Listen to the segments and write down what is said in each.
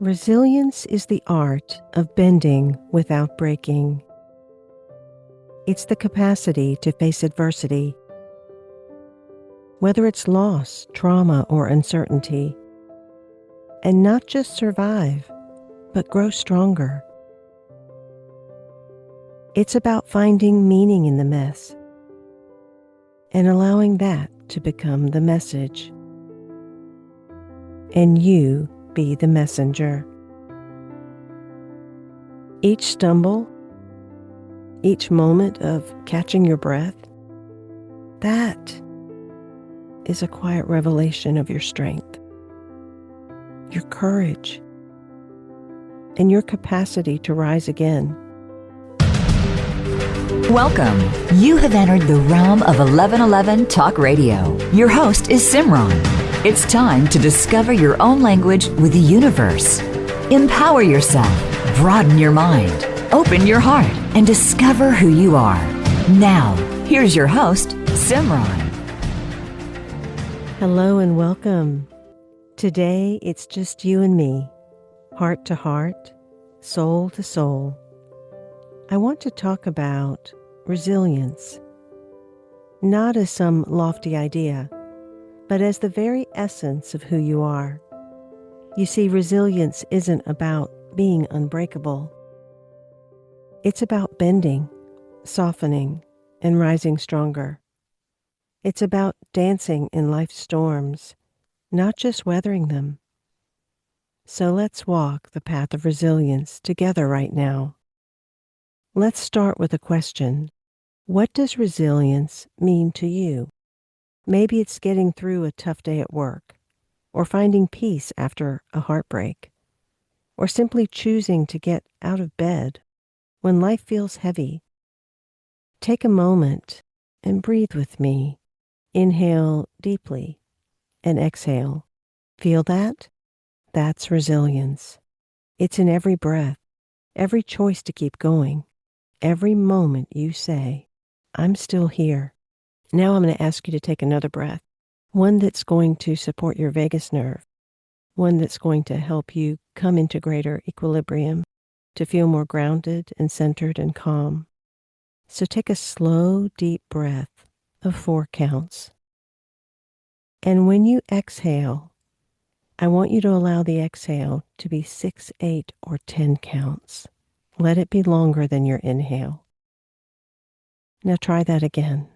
Resilience is the art of bending without breaking. It's the capacity to face adversity, whether it's loss, trauma, or uncertainty, and not just survive, but grow stronger. It's about finding meaning in the mess and allowing that to become the message, and you be the messenger. Each stumble, each moment of catching your breath, that is a quiet revelation of your strength, your courage, and your capacity to rise again. Welcome. You have entered the realm of 1111 Talk Radio. Your host is SIMRAN. It's time to discover your own language with the universe. Empower yourself, broaden your mind, open your heart, and discover who you are. Now, here's your host, SIMRAN. Hello and welcome. Today, it's just you and me, heart to heart, soul to soul. I want to talk about resilience, not as some lofty idea, but as the very essence of who you are. You see, resilience isn't about being unbreakable. It's about bending, softening, and rising stronger. It's about dancing in life's storms, not just weathering them. So let's walk the path of resilience together right now. Let's start with a question. What does resilience mean to you? Maybe it's getting through a tough day at work, or finding peace after a heartbreak, or simply choosing to get out of bed when life feels heavy. Take a moment and breathe with me. Inhale deeply and exhale. Feel that? That's resilience. It's in every breath, every choice to keep going, every moment you say, I'm still here. Now I'm going to ask you to take another breath, one that's going to support your vagus nerve, one that's going to help you come into greater equilibrium, to feel more grounded and centered and calm. So take a slow, deep breath of 4 counts. And when you exhale, I want you to allow the exhale to be 6, 8, or 10 counts. Let it be longer than your inhale. Now try that again.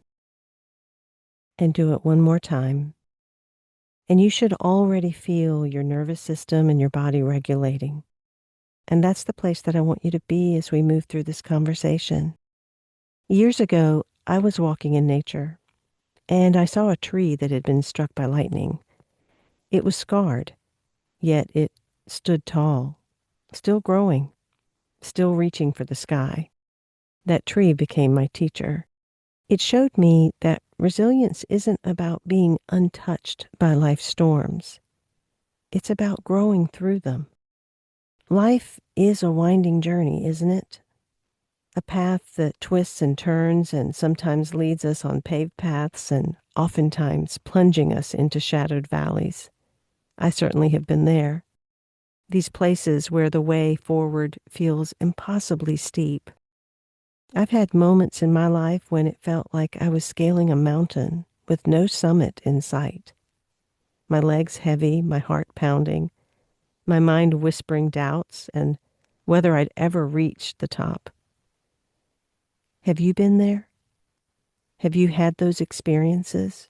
And do it one more time. And you should already feel your nervous system and your body regulating. And that's the place that I want you to be as we move through this conversation. Years ago, I was walking in nature, and I saw a tree that had been struck by lightning. It was scarred, yet it stood tall, still growing, still reaching for the sky. That tree became my teacher. It showed me that resilience isn't about being untouched by life's storms. It's about growing through them. Life is a winding journey, isn't it? A path that twists and turns and sometimes leads us on paved paths and oftentimes plunging us into shadowed valleys. I certainly have been there. These places where the way forward feels impossibly steep. I've had moments in my life when it felt like I was scaling a mountain with no summit in sight. My legs heavy, my heart pounding, my mind whispering doubts and whether I'd ever reach the top. Have you been there? Have you had those experiences?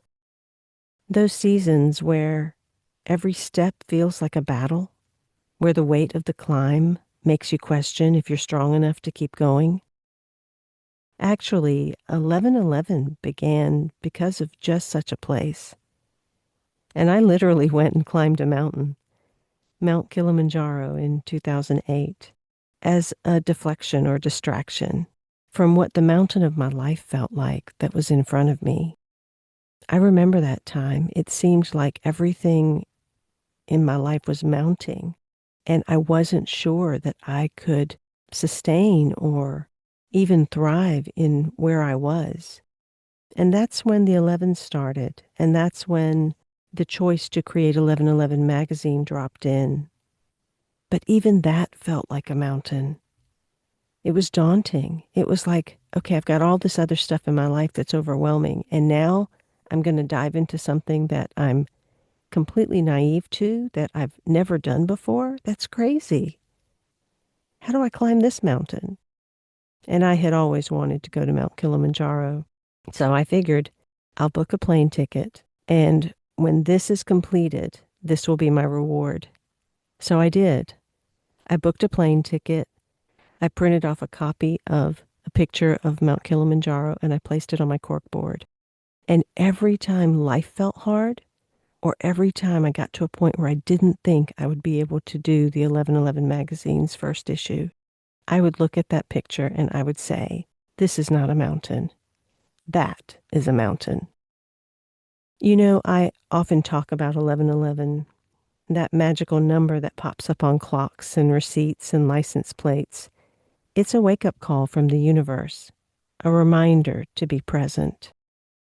Those seasons where every step feels like a battle, where the weight of the climb makes you question if you're strong enough to keep going? Actually, 1111 began because of just such a place. And I literally went and climbed a mountain, Mount Kilimanjaro, in 2008, as a deflection or distraction from what the mountain of my life felt like that was in front of me. I remember that time. It seemed like everything in my life was mounting, and I wasn't sure that I could sustain or even thrive in where I was. And that's when the 11 started, and that's when the choice to create 1111 magazine dropped in. But even that felt like a mountain. It was daunting. It was like, okay, I've got all this other stuff in my life that's overwhelming, and now I'm going to dive into something that I'm completely naive to, that I've never done before. That's crazy. How do I climb this mountain? And I had always wanted to go to Mount Kilimanjaro. So I figured I'll book a plane ticket, and when this is completed, this will be my reward. So I did. I booked a plane ticket. I printed off a copy of a picture of Mount Kilimanjaro, and I placed it on my corkboard. And every time life felt hard, or every time I got to a point where I didn't think I would be able to do the 1111 magazine's first issue, I would look at that picture and I would say, this is not a mountain. That is a mountain. You know, I often talk about 1111, that magical number that pops up on clocks and receipts and license plates. It's a wake-up call from the universe, a reminder to be present.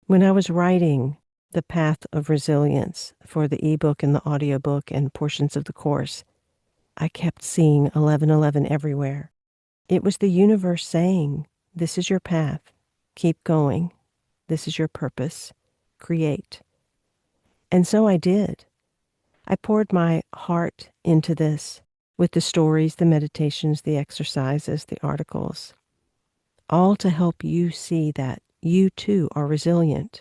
When I was writing The Path of Resilience for the e-book and the audiobook and portions of the course, I kept seeing 1111 everywhere. It was the universe saying, this is your path. Keep going. This is your purpose. Create. And so I did. I poured my heart into this with the stories, the meditations, the exercises, the articles, all to help you see that you too are resilient.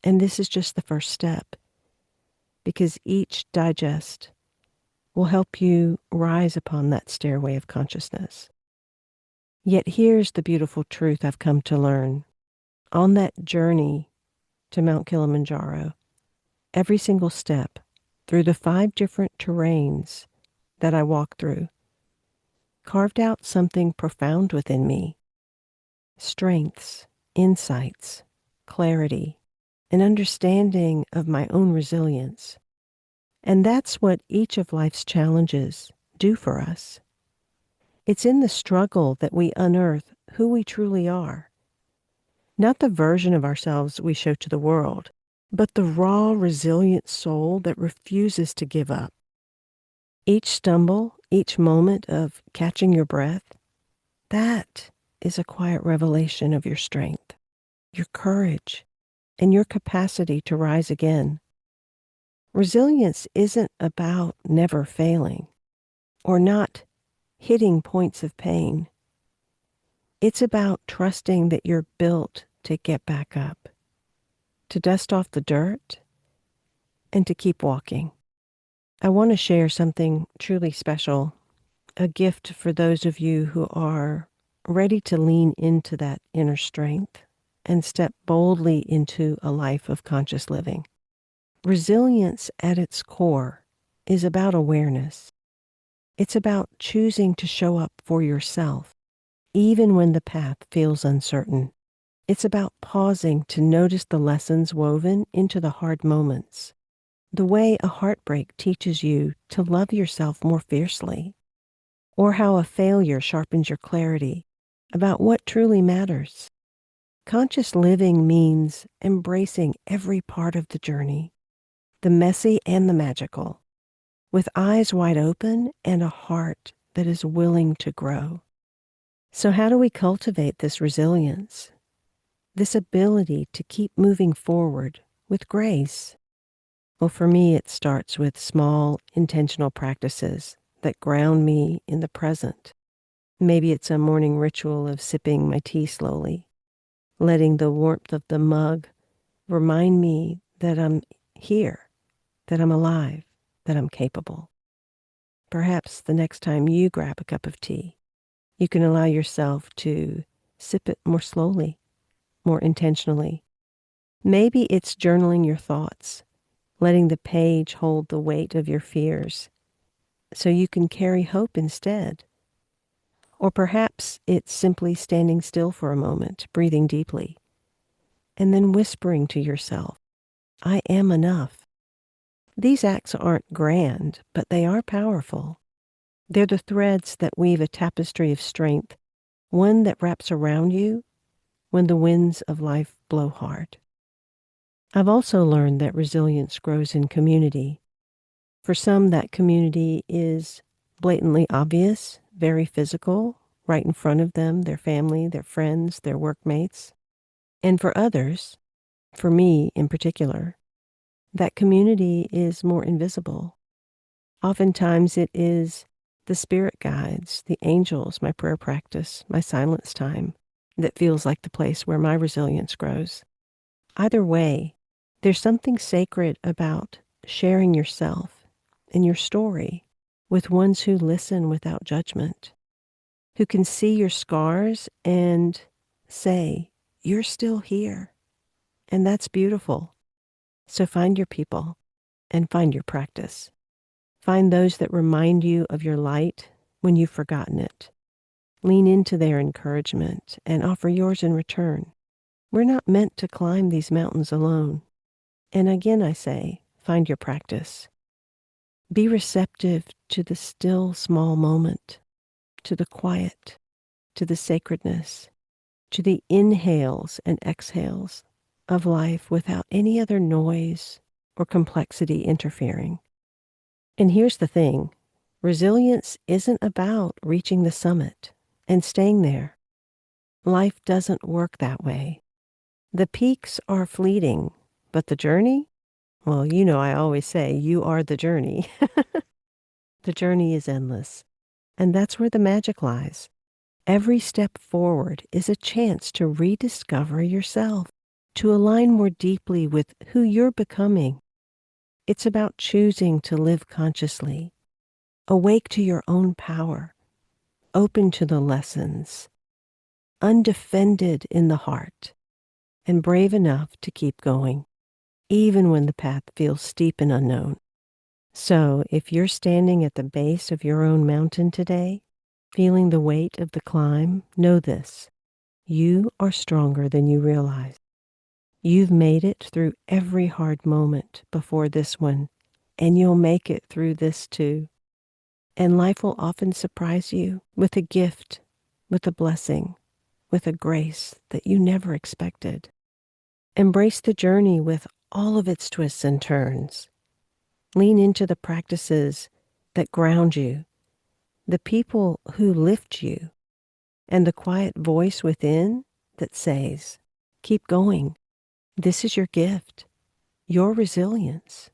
And this is just the first step, because each digest will help you rise upon that stairway of consciousness. Yet here's the beautiful truth I've come to learn. On that journey to Mount Kilimanjaro, every single step through the 5 different terrains that I walked through carved out something profound within me. Strengths, insights, clarity, an understanding of my own resilience. And that's what each of life's challenges do for us. It's in the struggle that we unearth who we truly are. Not the version of ourselves we show to the world, but the raw, resilient soul that refuses to give up. Each stumble, each moment of catching your breath, that is a quiet revelation of your strength, your courage, and your capacity to rise again. Resilience isn't about never failing or not hitting points of pain. It's about trusting that you're built to get back up, to dust off the dirt, and to keep walking. I want to share something truly special, a gift for those of you who are ready to lean into that inner strength and step boldly into a life of conscious living. Resilience at its core is about awareness. It's about choosing to show up for yourself, even when the path feels uncertain. It's about pausing to notice the lessons woven into the hard moments, the way a heartbreak teaches you to love yourself more fiercely, or how a failure sharpens your clarity about what truly matters. Conscious living means embracing every part of the journey, the messy and the magical, with eyes wide open and a heart that is willing to grow. So how do we cultivate this resilience, this ability to keep moving forward with grace? Well, for me, it starts with small, intentional practices that ground me in the present. Maybe it's a morning ritual of sipping my tea slowly, letting the warmth of the mug remind me that I'm here, that I'm alive, that I'm capable. Perhaps the next time you grab a cup of tea, you can allow yourself to sip it more slowly, more intentionally. Maybe it's journaling your thoughts, letting the page hold the weight of your fears so you can carry hope instead. Or perhaps it's simply standing still for a moment, breathing deeply, and then whispering to yourself, I am enough. These acts aren't grand, but they are powerful. They're the threads that weave a tapestry of strength, one that wraps around you when the winds of life blow hard. I've also learned that resilience grows in community. For some, that community is blatantly obvious, very physical, right in front of them, their family, their friends, their workmates. And for others, for me in particular, that community is more invisible. Oftentimes it is the spirit guides, the angels, my prayer practice, my silence time that feels like the place where my resilience grows. Either way, there's something sacred about sharing yourself and your story with ones who listen without judgment, who can see your scars and say, you're still here. And that's beautiful. So find your people and find your practice. Find those that remind you of your light when you've forgotten it. Lean into their encouragement and offer yours in return. We're not meant to climb these mountains alone. And again, I say, find your practice. Be receptive to the still small moment, to the quiet, to the sacredness, to the inhales and exhales of life without any other noise or complexity interfering. And here's the thing, resilience isn't about reaching the summit and staying there. Life doesn't work that way. The peaks are fleeting, but the journey? Well, you know, I always say, you are the journey. The journey is endless. And that's where the magic lies. Every step forward is a chance to rediscover yourself, to align more deeply with who you're becoming. It's about choosing to live consciously, awake to your own power, open to the lessons, undefended in the heart, and brave enough to keep going, even when the path feels steep and unknown. So if you're standing at the base of your own mountain today, feeling the weight of the climb, know this: you are stronger than you realize. You've made it through every hard moment before this one, and you'll make it through this too. And life will often surprise you with a gift, with a blessing, with a grace that you never expected. Embrace the journey with all of its twists and turns. Lean into the practices that ground you, the people who lift you, and the quiet voice within that says, keep going. This is your gift, your resilience,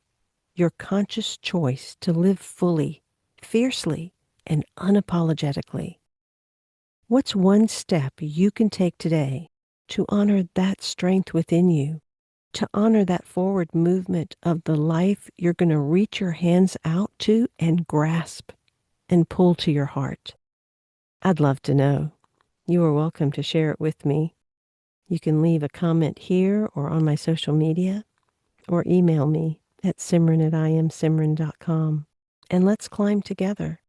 your conscious choice to live fully, fiercely, and unapologetically. What's one step you can take today to honor that strength within you, to honor that forward movement of the life you're going to reach your hands out to and grasp and pull to your heart? I'd love to know. You are welcome to share it with me. You can leave a comment here or on my social media, or email me at simran@imsimran.com, and let's climb together.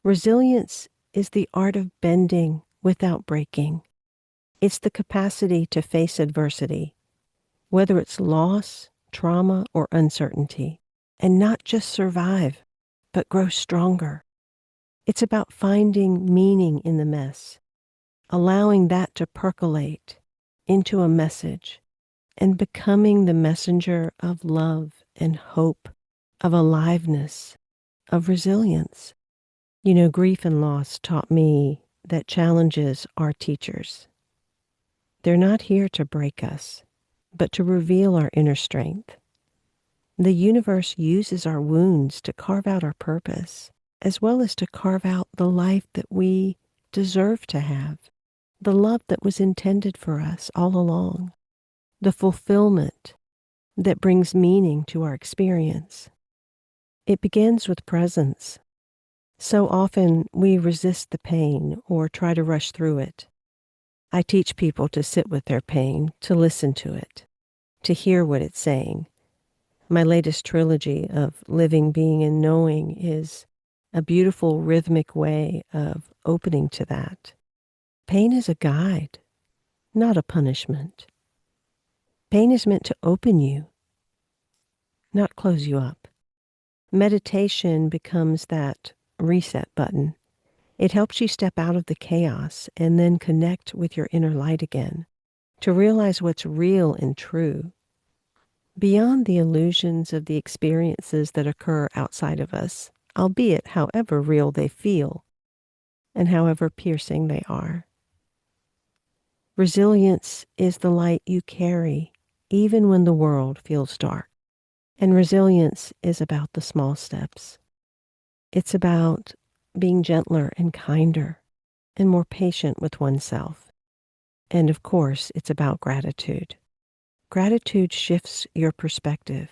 Resilience is the art of bending without breaking. It's the capacity to face adversity, whether it's loss, trauma, or uncertainty, and not just survive, but grow stronger. It's about finding meaning in the mess, allowing that to percolate into a message, and becoming the messenger of love and hope, of aliveness, of resilience. You know, grief and loss taught me that challenges are teachers. They're not here to break us, but to reveal our inner strength. The universe uses our wounds to carve out our purpose, as well as to carve out the life that we deserve to have, the love that was intended for us all along, the fulfillment that brings meaning to our experience. It begins with presence. So often we resist the pain or try to rush through it. I teach people to sit with their pain, to listen to it, to hear what it's saying. My latest trilogy of Living, Being, and Knowing is a beautiful rhythmic way of opening to that. Pain is a guide, not a punishment. Pain is meant to open you, not close you up. Meditation becomes that reset button. It helps you step out of the chaos and then connect with your inner light again, to realize what's real and true, beyond the illusions of the experiences that occur outside of us. albeit however real they feel and however piercing they are. Resilience is the light you carry even when the world feels dark. And resilience is about the small steps. It's about being gentler and kinder and more patient with oneself. And of course, it's about gratitude. Gratitude shifts your perspective.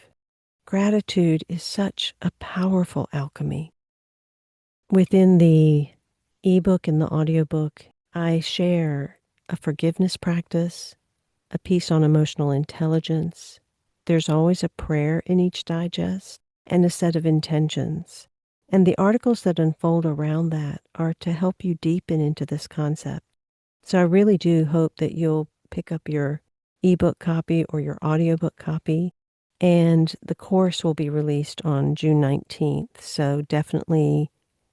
Gratitude is such a powerful alchemy. Within the e-book and the audiobook, I share a forgiveness practice, a piece on emotional intelligence. There's always a prayer in each digest and a set of intentions. And the articles that unfold around that are to help you deepen into this concept. So I really do hope that you'll pick up your ebook copy or your audiobook copy. And the course will be released on June 19th. So definitely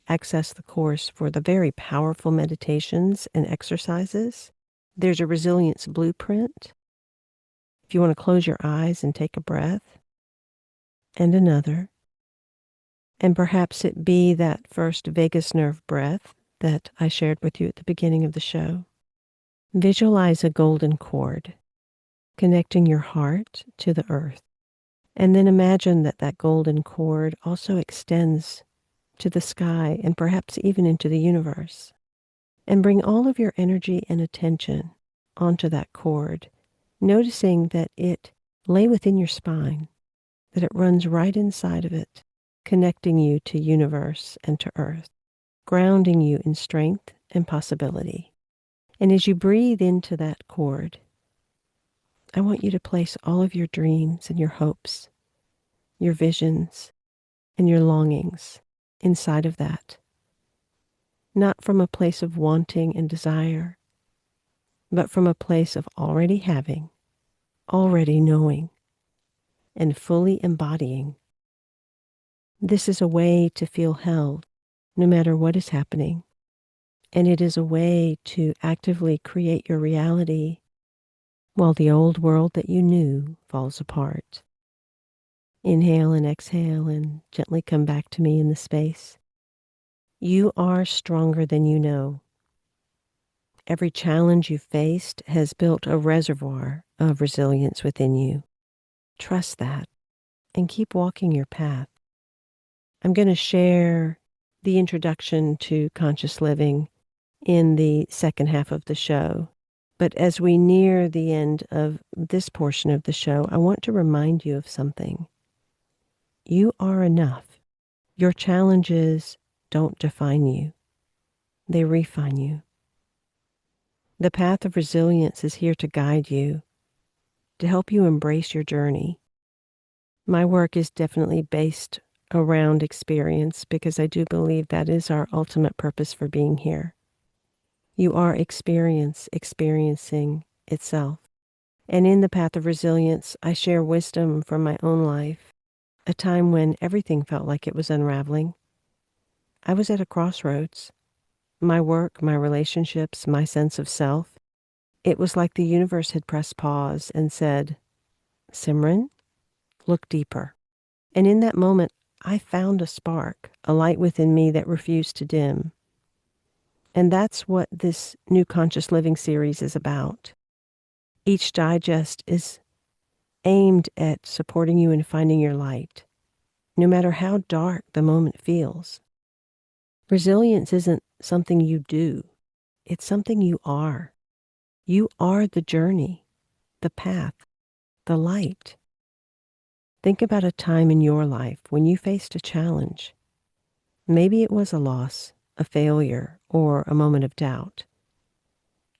access the course for the very powerful meditations and exercises. There's a resilience blueprint. If you want to close your eyes and take a breath and another, and perhaps it be that first vagus nerve breath that I shared with you at the beginning of the show. Visualize a golden cord connecting your heart to the earth. And then imagine that that golden cord also extends to the sky and perhaps even into the universe. And bring all of your energy and attention onto that cord, noticing that it lay within your spine, that it runs right inside of it, connecting you to universe and to earth, grounding you in strength and possibility. And as you breathe into that cord, I want you to place all of your dreams and your hopes, your visions, and your longings inside of that. Not from a place of wanting and desire, but from a place of already having, already knowing, and fully embodying. This is a way to feel held no matter what is happening. And it is a way to actively create your reality while the old world that you knew falls apart. Inhale and exhale and gently come back to me in the space. You are stronger than you know. Every challenge you faced has built a reservoir of resilience within you. Trust that and keep walking your path. I'm going to share the introduction to conscious living in the second half of the show. But as we near the end of this portion of the show, I want to remind you of something. You are enough. Your challenges don't define you. They refine you. The path of resilience is here to guide you, to help you embrace your journey. My work is definitely based around experience because I do believe that is our ultimate purpose for being here. You are experiencing itself. And in the path of resilience, I share wisdom from my own life, a time when everything felt like it was unraveling. I was at a crossroads. My work, my relationships, my sense of self. It was like the universe had pressed pause and said, Simran, look deeper. And in that moment, I found a spark, a light within me that refused to dim. And that's what this new conscious living series is about. Each digest is aimed at supporting you in finding your light, no matter how dark the moment feels. Resilience isn't something you do. It's something you are. You are the journey, the path, the light. Think about a time in your life when you faced a challenge. Maybe it was a loss, a failure, or a moment of doubt.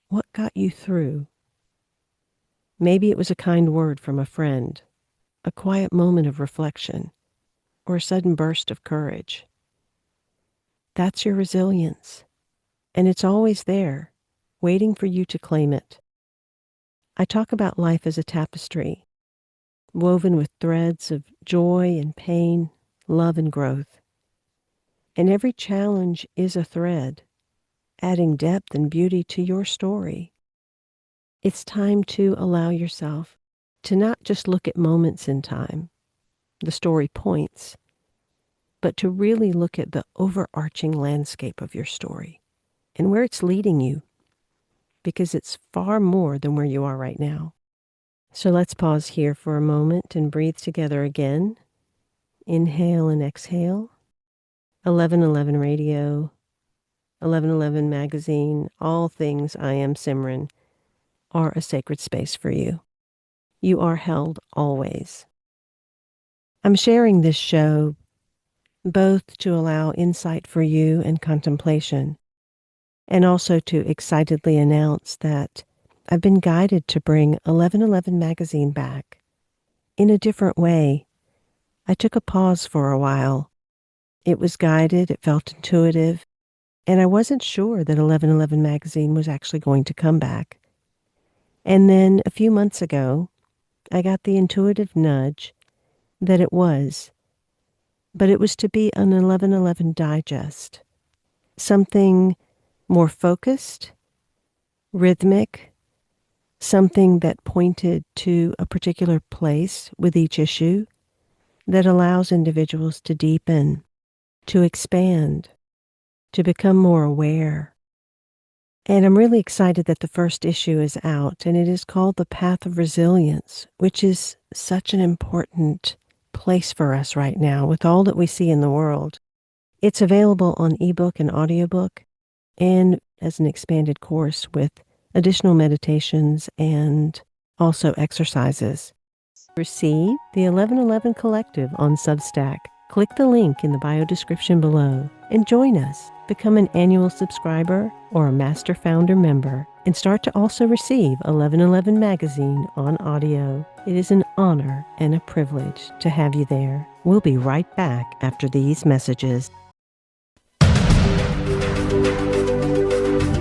What got you through? Maybe it was a kind word from a friend, a quiet moment of reflection, or a sudden burst of courage. That's your resilience, and it's always there, waiting for you to claim it. I talk about life as a tapestry, woven with threads of joy and pain, love and growth. And every challenge is a thread, adding depth and beauty to your story. It's time to allow yourself to not just look at moments in time, the story points, but to really look at the overarching landscape of your story and where it's leading you, because it's far more than where you are right now. So let's pause here for a moment and breathe together again. Inhale and exhale. 1111 Radio, 1111 Magazine, all things I Am SIMRAN are a sacred space for you. You are held always. I'm sharing this show both to allow insight for you and contemplation, and also to excitedly announce that I've been guided to bring 1111 Magazine back in a different way. I took a pause for a while. It was guided, it felt intuitive, and I wasn't sure that 1111 Magazine was actually going to come back. And then a few months ago, I got the intuitive nudge that it was, but it was to be an 1111 digest, something more focused, rhythmic, something that pointed to a particular place with each issue that allows individuals to deepen, to expand, to become more aware. And I'm really excited that the first issue is out, and it is called The Path of Resilience, which is such an important place for us right now with all that we see in the world. It's available on e-book and audiobook, and as an expanded course with additional meditations and also exercises. Receive the 1111 Collective on Substack. Click the link in the bio description below and join us. Become an annual subscriber or a Master Founder member and start to also receive 1111 Magazine on audio. It is an honor and a privilege to have you there. We'll be right back after these messages.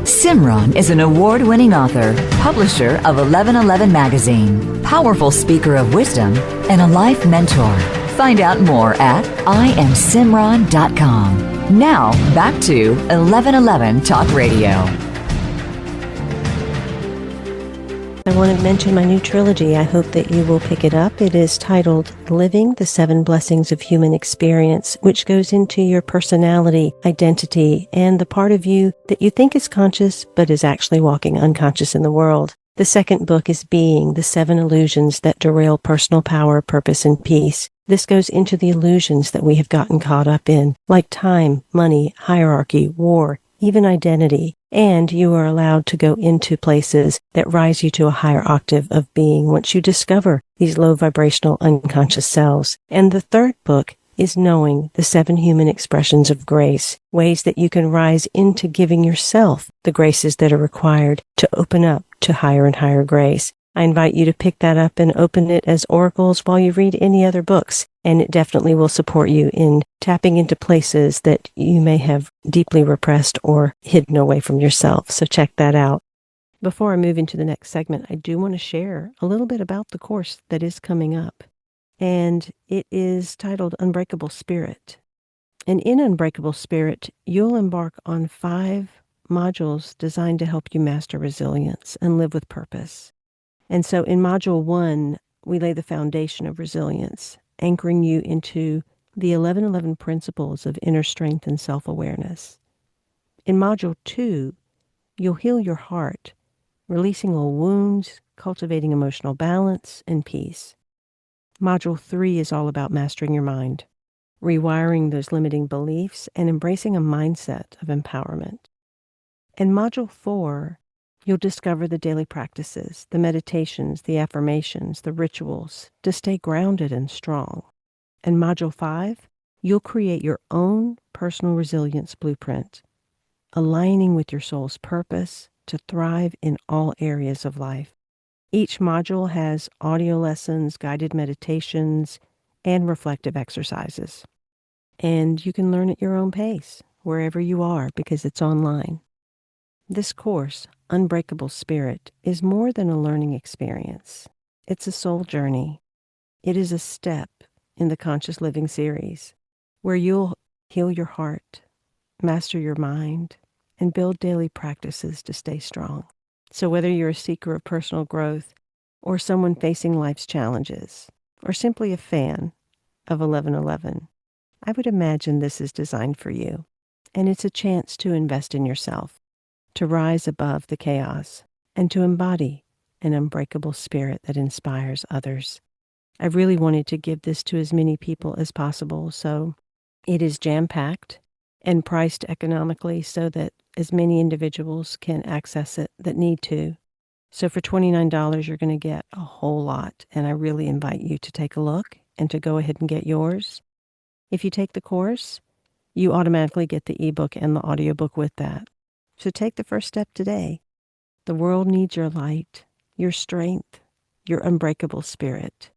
SIMRAN is an award-winning author, publisher of 1111 Magazine, powerful speaker of wisdom, and a life mentor. Find out more at IamSimran.com. Now, back to 1111 Talk Radio. I want to mention my new trilogy. I hope that you will pick it up. It is titled Living the 7 Blessings of Human Experience, which goes into your personality, identity, and the part of you that you think is conscious but is actually walking unconscious in the world. The second book is Being, the 7 Illusions that Derail Personal Power, Purpose, and Peace. This goes into the illusions that we have gotten caught up in, like time, money, hierarchy, war, even identity. And you are allowed to go into places that rise you to a higher octave of being once you discover these low vibrational unconscious selves. And the third book is Knowing, the 7 Human Expressions of Grace, ways that you can rise into giving yourself the graces that are required to open up to higher and higher grace. I invite you to pick that up and open it as oracles while you read any other books, and it definitely will support you in tapping into places that you may have deeply repressed or hidden away from yourself. So check that out. Before I move into the next segment, I do want to share a little bit about the course that is coming up, and it is titled Unbreakable Spirit. And in Unbreakable Spirit, you'll embark on 5 modules designed to help you master resilience and live with purpose. And so in Module 1, we lay the foundation of resilience, anchoring you into the 1111 principles of inner strength and self-awareness. In Module 2, you'll heal your heart, releasing old wounds, cultivating emotional balance and peace. Module 3 is all about mastering your mind, rewiring those limiting beliefs, and embracing a mindset of empowerment. In Module 4, you'll discover the daily practices, the meditations, the affirmations, the rituals to stay grounded and strong. In Module 5, you'll create your own personal resilience blueprint, aligning with your soul's purpose to thrive in all areas of life. Each module has audio lessons, guided meditations, and reflective exercises. And you can learn at your own pace, wherever you are, because it's online. This course, Unbreakable Spirit, is more than a learning experience. It's a soul journey. It is a step in the Conscious Living series, where you'll heal your heart, master your mind, and build daily practices to stay strong. So whether you're a seeker of personal growth, or someone facing life's challenges, or simply a fan of 1111, I would imagine this is designed for you. And it's a chance to invest in yourself, to rise above the chaos, and to embody an unbreakable spirit that inspires others. I really wanted to give this to as many people as possible, so it is jam-packed and priced economically so that as many individuals can access it that need to. So for $29, you're going to get a whole lot, and I really invite you to take a look and to go ahead and get yours. If you take the course, you automatically get the e-book and the audiobook with that. So take the first step today. The world needs your light, your strength, your unbreakable spirit.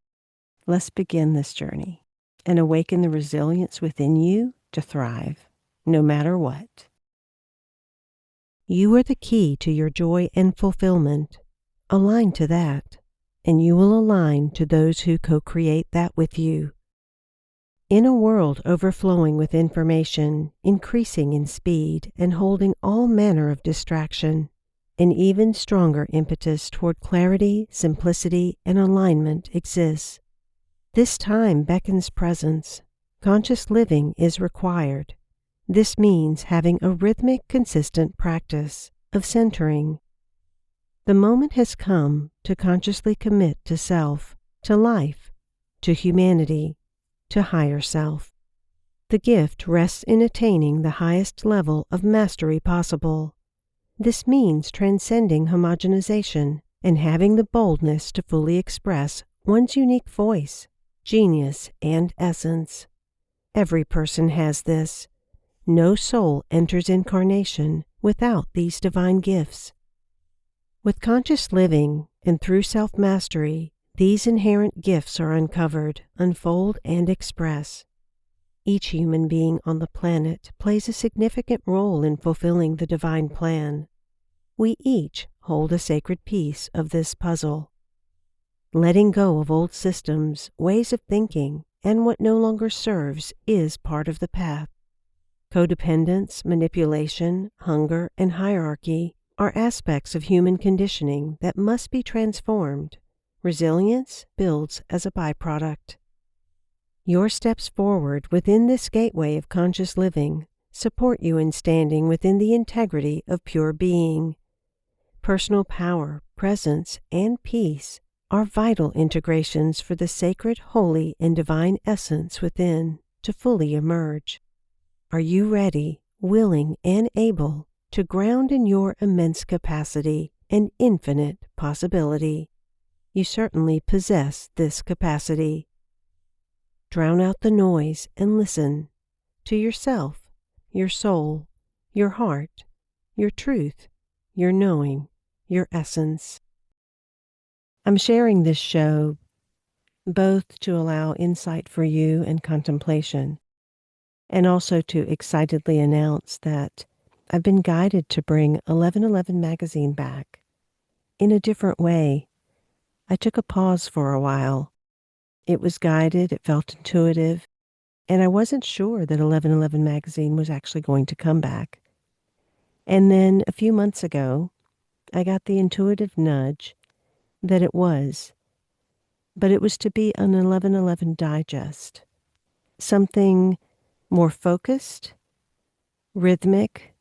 Let's begin this journey and awaken the resilience within you to thrive, no matter what. You are the key to your joy and fulfillment. Align to that, and you will align to those who co-create that with you. In a world overflowing with information, increasing in speed, and holding all manner of distraction, an even stronger impetus toward clarity, simplicity, and alignment exists. This time beckons presence. Conscious living is required. This means having a rhythmic, consistent practice of centering. The moment has come to consciously commit to self, to life, to humanity, to higher self. The gift rests in attaining the highest level of mastery possible. This means transcending homogenization and having the boldness to fully express one's unique voice, genius, and essence. Every person has this. No soul enters incarnation without these divine gifts. With conscious living and through self-mastery, these inherent gifts are uncovered, unfold, and express. Each human being on the planet plays a significant role in fulfilling the divine plan. We each hold a sacred piece of this puzzle. Letting go of old systems, ways of thinking, and what no longer serves is part of the path. Codependence, manipulation, hunger, and hierarchy are aspects of human conditioning that must be transformed. Resilience builds as a byproduct. Your steps forward within this gateway of conscious living support you in standing within the integrity of pure being. Personal power, presence, and peace are vital integrations for the sacred, holy, and divine essence within to fully emerge. Are you ready, willing, and able to ground in your immense capacity and infinite possibility? You certainly possess this capacity. Drown out the noise and listen to yourself, your soul, your heart, your truth, your knowing, your essence. I'm sharing this show both to allow insight for you and contemplation, and also to excitedly announce that I've been guided to bring 1111 magazine back in a different way. I took a pause for a while. It was guided, it felt intuitive, and I wasn't sure that 1111 magazine was actually going to come back. And then a few months ago, I got the intuitive nudge that it was, but it was to be an 1111 digest, something more focused, rhythmic,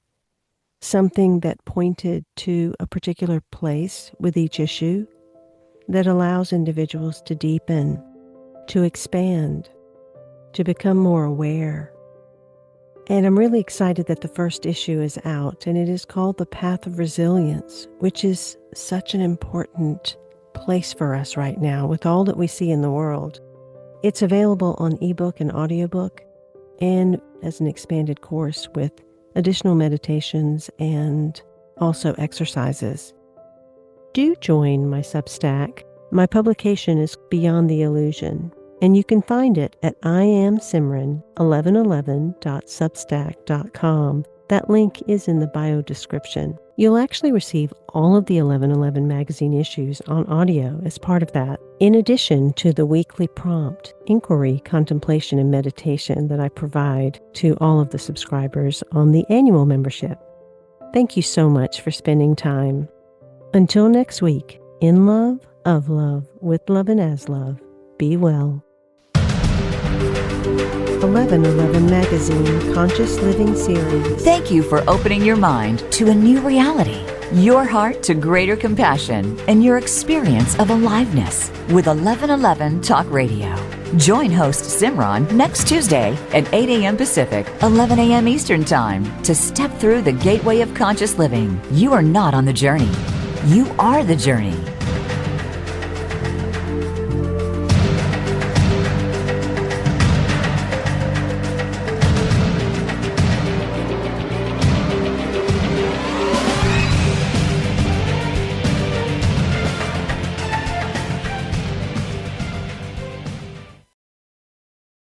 something that pointed to a particular place with each issue that allows individuals to deepen, to expand, to become more aware. And I'm really excited that the first issue is out, and it is called The Path of Resilience, which is such an important place for us right now with all that we see in the world. It's available on e-book and audiobook, and as an expanded course with additional meditations and also exercises. Do join my Substack. My publication is Beyond the Illusion, and you can find it at iamsimran1111.substack.com. That link is in the bio description. You'll actually receive all of the 1111 magazine issues on audio as part of that, in addition to the weekly prompt, inquiry, contemplation, and meditation that I provide to all of the subscribers on the annual membership. Thank you so much for spending time. Until next week, in love, of love, with love, and as love, be well. 1111 Magazine Conscious Living Series. Thank you for opening your mind to a new reality, your heart to greater compassion, and your experience of aliveness with 1111 Talk Radio. Join host Simran next Tuesday at 8 a.m. Pacific, 11 a.m. Eastern Time to step through the gateway of conscious living. You are not on the journey. You are the journey.